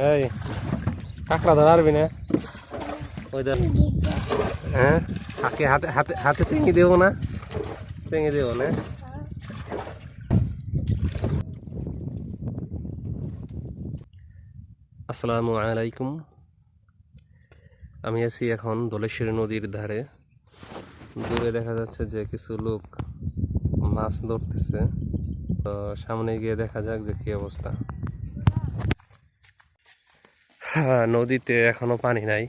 এই কাঁকড়া ধরা পারবি না? ওই ধর। হ্যাঁ, হাতে হাতে হাতে হাতে চিংড়ি দেবো না? চিংড়ি দেবো না? আসসালামু আলাইকুম। আমি আছি এখন ধলেশ্বরী নদীর ধারে। দূরে দেখা যাচ্ছে যে কিছু লোক মাছ ধরতেছে। তো সামনে গিয়ে দেখা যাক যে কি অবস্থা। নদীতে এখনো পানি নাই।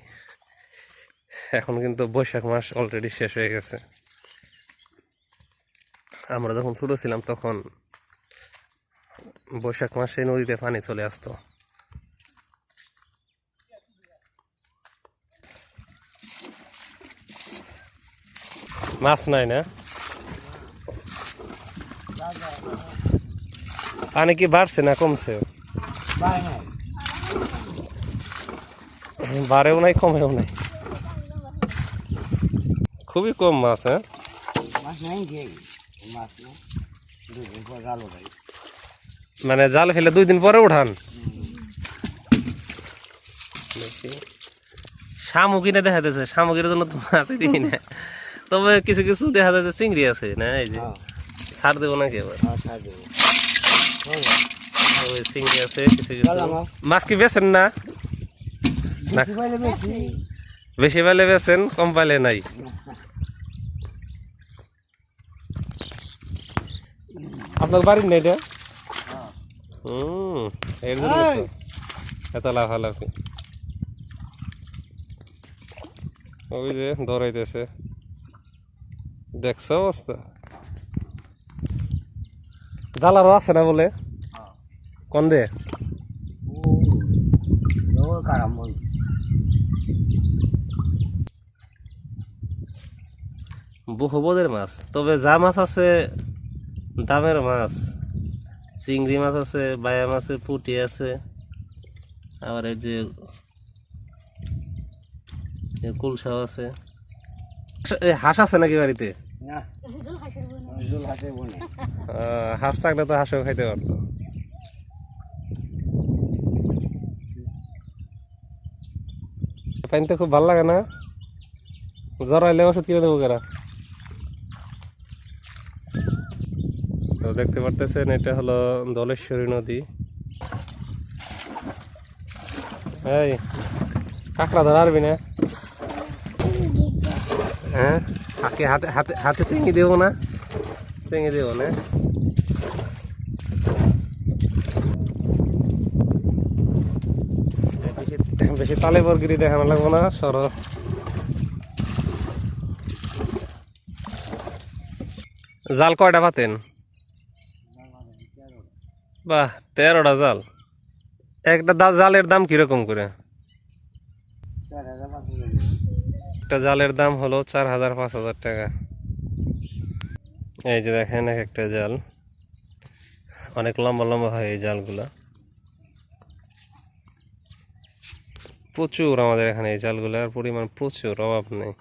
এখন কিন্তু বৈশাখ মাস অলরেডি শেষ হয়ে গেছে। আমরা যখন ছোট ছিলাম তখন বৈশাখ মাসে নদীতে পানি চলে আসতো। মাছ নাই না? পানি কি বাড়ছে না কমছে? বাড়েও নাই কমেও নাই, খুবই কম মাছ। হ্যাঁ, মানে জাল ফেলে 2 দিন পরে উঠান। শামুকিনে দেখা যাচ্ছে, শামুকির জন্য তো মাছই দিই না। তবে কিছু কিছু দেখা যাচ্ছে চিংড়ি আছে না, এই যে ছাড় দেবো নাকি এবার? ওই চিংড়ি আছে কিছু কিছু। মাছ কি বেছেন না? বেশি পাইলে বেছেন, কম পাইলে নাই। আপনার বাড়ির নেই এটা? এর জন্য তো এত লাফালাফি। ওই যে ধরাইতেছে, দেখছো অবস্থা। জালারও আছে না বলে? কোন দে? বহুবদের মাছ, তবে যা মাছ আছে দামের মাছ। চিংড়ি মাছ আছে, বায়া মাছ আছে, পুঁটি আছে, আবার এই যে কুলসাও আছে। হাঁস আছে নাকি বাড়িতে? হাঁস থাকলে তো হাঁসও খাইতে পারতো। পানিতে খুব ভালো লাগে না? জ্বর আইলে ওষুধ কিনে দেবো কেরা? তো দেখতে পারতেছেন এটা হলো ধলেশ্বরী নদী। এই কাঁকড়া ধরা পারবি না? হ্যাঁ, হাতে হাতে হাতে হাতে চিংড়ি দেবো না? চিংড়ি দেবো না? বেশি তালে বরগিরি দেখানো লাগবো না, সর। জাল কয়টা পাতেন? বাহ, 13টা জাল। একটা জালের দাম কিরকম করে? একটা জালের দাম হলো 4000-5000 টাকা। এই যে দেখেন এক একটা জাল অনেক লম্বা লম্বা হয় এই জালগুলা। প্রচুর আমাদের এখানে এই জালগুলার পরিমাণ প্রচুর, অভাব নেই।